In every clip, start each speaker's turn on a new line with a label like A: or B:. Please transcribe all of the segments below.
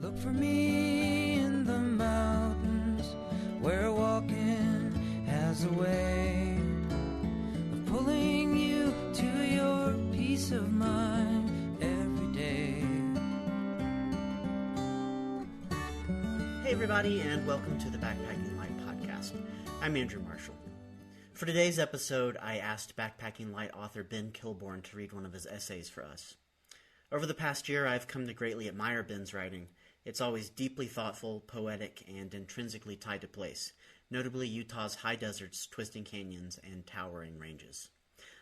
A: Look for me in the mountains, where walking has a way of pulling you to your peace of mind every day.
B: Hey everybody, and welcome to the Backpacking Light podcast. I'm Andrew Marshall. For today's episode, I asked Backpacking Light author Ben Kilbourne to read one of his essays for us. Over the past year, I've come to greatly admire Ben's writing. It's always deeply thoughtful, poetic, and intrinsically tied to place, notably Utah's high deserts, twisting canyons, and towering ranges.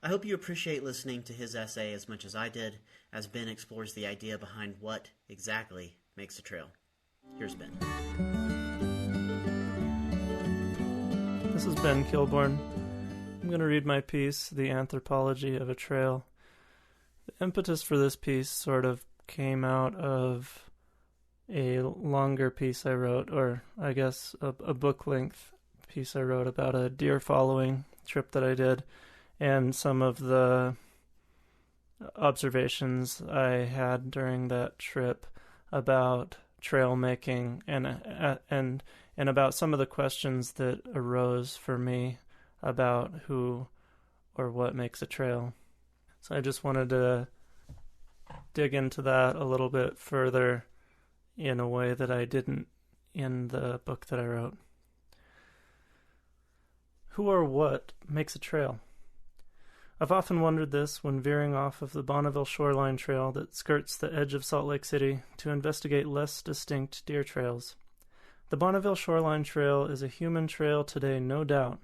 B: I hope you appreciate listening to his essay as much as I did, as Ben explores the idea behind what, exactly, makes a trail. Here's Ben.
C: This is Ben Kilbourne. I'm going to read my piece, The Anthropology of a Trail. The impetus for this piece sort of came out of a longer piece I wrote, or I guess a book-length piece I wrote about a deer following trip that I did, and some of the observations I had during that trip about trail making and about some of the questions that arose for me about who or what makes a trail. So I just wanted to dig into that a little bit further in a way that I didn't in the book that I wrote. Who or what makes a trail? I've often wondered this when veering off of the Bonneville Shoreline Trail that skirts the edge of Salt Lake City to investigate less distinct deer trails. The Bonneville Shoreline Trail is a human trail today, no doubt,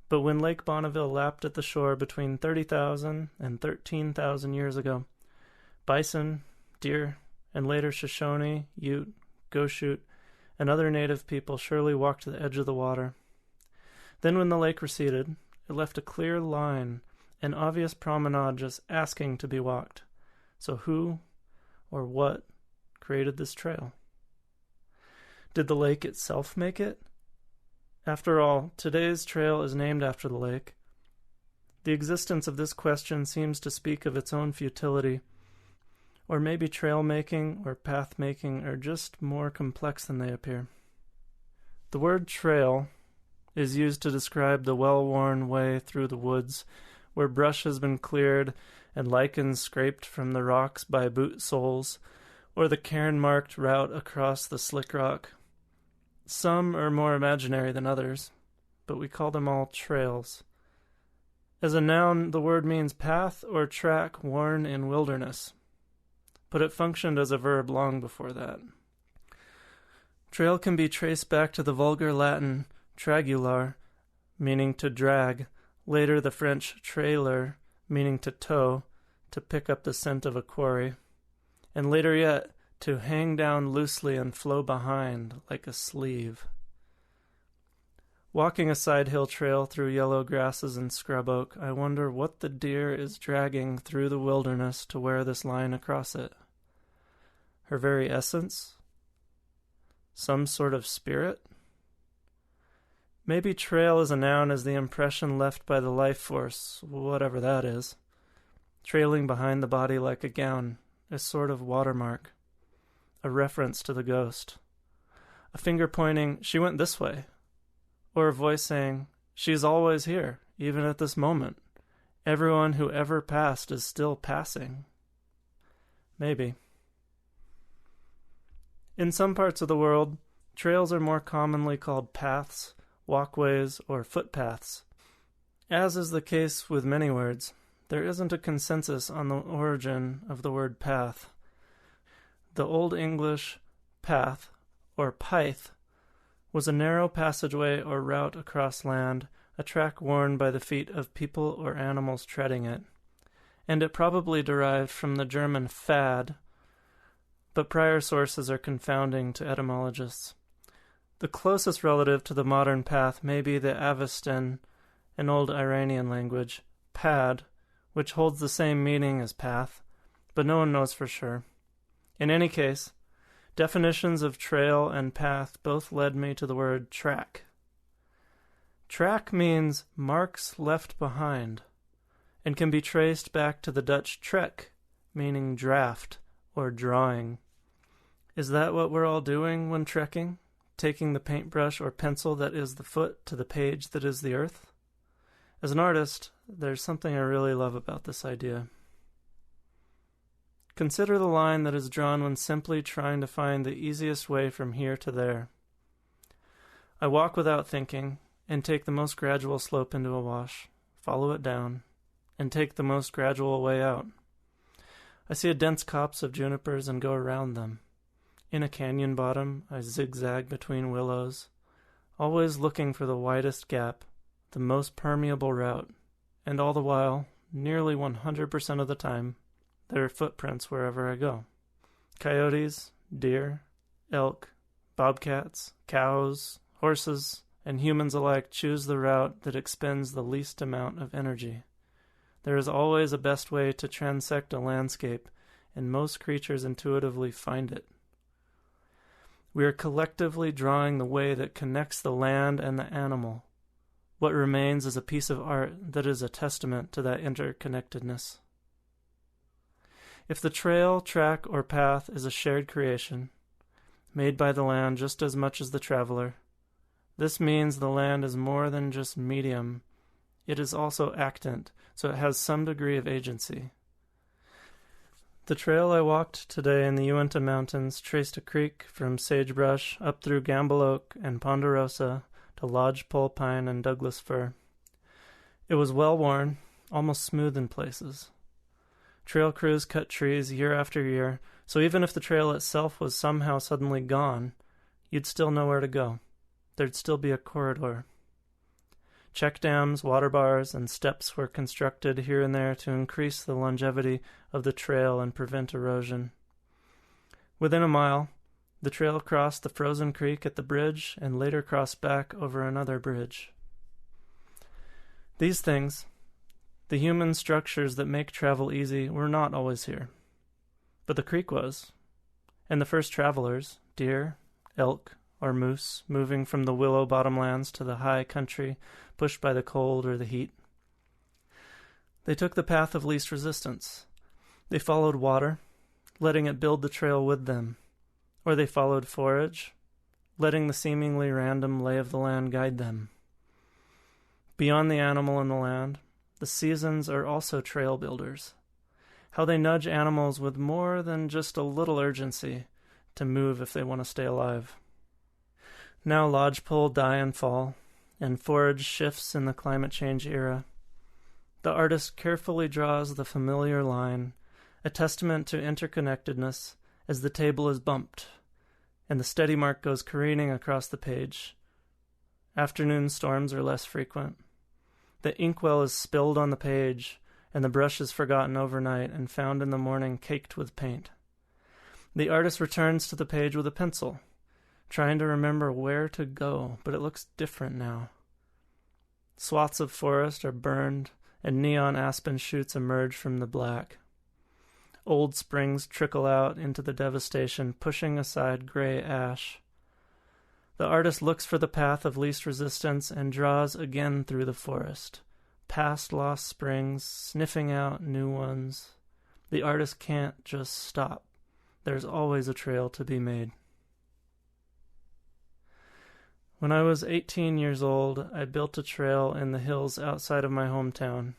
C: but when Lake Bonneville lapped at the shore between 30,000 and 13,000 years ago, bison, deer, and later Shoshone, Ute, Goshute, and other native people surely walked the edge of the water. Then when the lake receded, it left a clear line, an obvious promenade just asking to be walked. So who or what created this trail? Did the lake itself make it? After all, today's trail is named after the lake. The existence of this question seems to speak of its own futility. Or maybe trail making or path making are just more complex than they appear. The word trail is used to describe the well-worn way through the woods where brush has been cleared and lichens scraped from the rocks by boot soles, or the cairn-marked route across the slick rock. Some are more imaginary than others, but we call them all trails. As a noun, the word means path or track worn in wilderness, but it functioned as a verb long before that. Trail can be traced back to the vulgar Latin tragular, meaning to drag, later the French trailer, meaning to tow, to pick up the scent of a quarry, and later yet, to hang down loosely and flow behind like a sleeve. Walking a side-hill trail through yellow grasses and scrub oak, I wonder what the deer is dragging through the wilderness to wear this line across it. Her very essence? Some sort of spirit? Maybe trail is a noun as the impression left by the life force, whatever that is. Trailing behind the body like a gown, a sort of watermark, a reference to the ghost. A finger pointing, she went this way. Or a voice saying, she's always here, even at this moment. Everyone who ever passed is still passing. Maybe. In some parts of the world, trails are more commonly called paths, walkways, or footpaths. As is the case with many words, there isn't a consensus on the origin of the word path. The Old English path, or pyth, was a narrow passageway or route across land, a track worn by the feet of people or animals treading it, and it probably derived from the German Pfad, but prior sources are confounding to etymologists. The closest relative to the modern path may be the Avestan, an old Iranian language, pad, which holds the same meaning as path, but no one knows for sure. In any case, definitions of trail and path both led me to the word track. Track means marks left behind, and can be traced back to the Dutch trek, meaning draft or drawing. Is that what we're all doing when trekking? Taking the paintbrush or pencil that is the foot to the page that is the earth? As an artist, there's something I really love about this idea. Consider the line that is drawn when simply trying to find the easiest way from here to there. I walk without thinking, and take the most gradual slope into a wash, follow it down, and take the most gradual way out. I see a dense copse of junipers and go around them. In a canyon bottom, I zigzag between willows, always looking for the widest gap, the most permeable route, and all the while, nearly 100% of the time, there are footprints wherever I go. Coyotes, deer, elk, bobcats, cows, horses, and humans alike choose the route that expends the least amount of energy. There is always a best way to transect a landscape, and most creatures intuitively find it. We are collectively drawing the way that connects the land and the animal. What remains is a piece of art that is a testament to that interconnectedness. If the trail, track, or path is a shared creation, made by the land just as much as the traveler, this means the land is more than just medium. It is also actant, so it has some degree of agency. The trail I walked today in the Uinta Mountains traced a creek from sagebrush up through Gamble Oak and Ponderosa to lodgepole pine and Douglas fir. It was well worn, almost smooth in places. Trail crews cut trees year after year, so even if the trail itself was somehow suddenly gone, you'd still know where to go. There'd still be a corridor. Check dams, water bars, and steps were constructed here and there to increase the longevity of the trail and prevent erosion. Within a mile, the trail crossed the frozen creek at the bridge and later crossed back over another bridge. These things, the human structures that make travel easy, were not always here. But the creek was, and the first travelers, deer, elk, or moose, moving from the willow bottomlands to the high country, pushed by the cold or the heat. They took the path of least resistance. They followed water, letting it build the trail with them, or they followed forage, letting the seemingly random lay of the land guide them. Beyond the animal and the land, the seasons are also trail builders. How they nudge animals with more than just a little urgency to move if they want to stay alive. Now lodgepole die and fall, and forage shifts in the climate change era. The artist carefully draws the familiar line, a testament to interconnectedness, as the table is bumped, and the steady mark goes careening across the page. Afternoon storms are less frequent. The inkwell is spilled on the page, and the brush is forgotten overnight and found in the morning caked with paint. The artist returns to the page with a pencil, trying to remember where to go, but it looks different now. Swaths of forest are burned, and neon aspen shoots emerge from the black. Old springs trickle out into the devastation, pushing aside gray ash. The artist looks for the path of least resistance and draws again through the forest, past lost springs, sniffing out new ones. The artist can't just stop. There's always a trail to be made. When I was 18 years old, I built a trail in the hills outside of my hometown.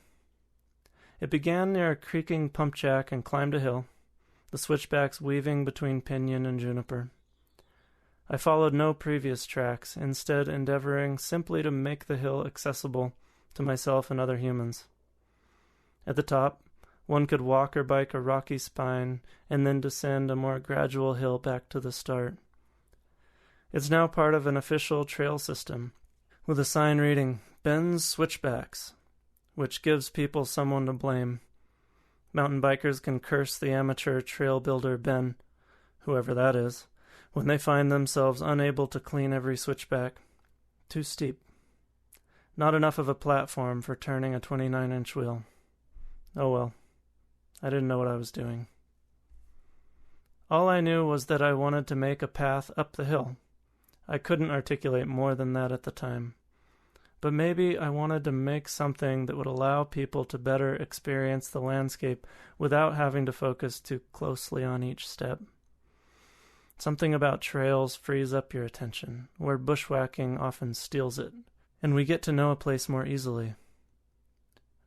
C: It began near a creaking pump jack and climbed a hill, the switchbacks weaving between pinyon and juniper. I followed no previous tracks, instead endeavoring simply to make the hill accessible to myself and other humans. At the top, one could walk or bike a rocky spine and then descend a more gradual hill back to the start. It's now part of an official trail system, with a sign reading, Ben's Switchbacks, which gives people someone to blame. Mountain bikers can curse the amateur trail builder Ben, whoever that is, when they find themselves unable to clean every switchback. Too steep. Not enough of a platform for turning a 29-inch wheel. Oh well, I didn't know what I was doing. All I knew was that I wanted to make a path up the hill. I couldn't articulate more than that at the time. But maybe I wanted to make something that would allow people to better experience the landscape without having to focus too closely on each step. Something about trails frees up your attention, where bushwhacking often steals it, and we get to know a place more easily.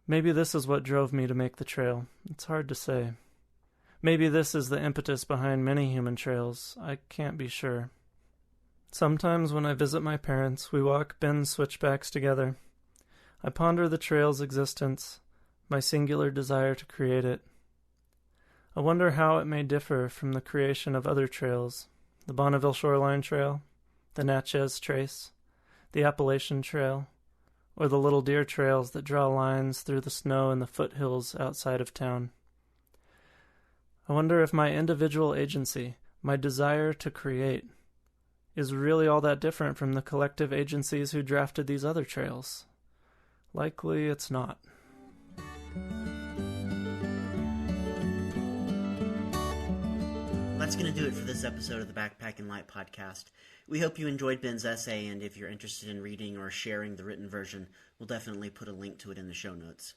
C: Maybe this is what drove me to make the trail. It's hard to say. Maybe this is the impetus behind many human trails. I can't be sure. Sometimes when I visit my parents, we walk Ben's switchbacks together. I ponder the trail's existence, my singular desire to create it. I wonder how it may differ from the creation of other trails, the Bonneville Shoreline Trail, the Natchez Trace, the Appalachian Trail, or the little deer trails that draw lines through the snow in the foothills outside of town. I wonder if my individual agency, my desire to create, is really all that different from the collective agencies who drafted these other trails. Likely it's not.
B: That's going to do it for this episode of the Backpacking Light podcast. We hope you enjoyed Ben's essay, and if you're interested in reading or sharing the written version, we'll definitely put a link to it in the show notes.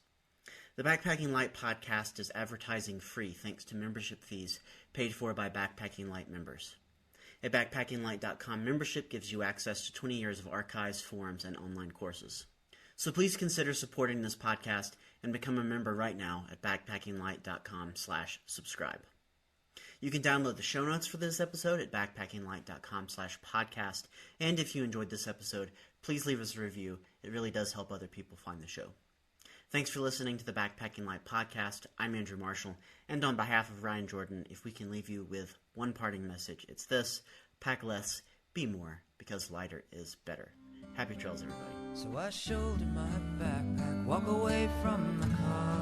B: The Backpacking Light podcast is advertising free thanks to membership fees paid for by Backpacking Light members. A BackpackingLight.com membership gives you access to 20 years of archives, forums, and online courses. So please consider supporting this podcast and become a member right now at BackpackingLight.com/subscribe. You can download the show notes for this episode at backpackinglight.com/podcast. And if you enjoyed this episode, please leave us a review. It really does help other people find the show. Thanks for listening to the Backpacking Light podcast. I'm Andrew Marshall. And on behalf of Ryan Jordan, if we can leave you with one parting message, it's this: pack less, be more, because lighter is better. Happy trails, everybody.
A: So I shoulder my backpack, walk away from the car.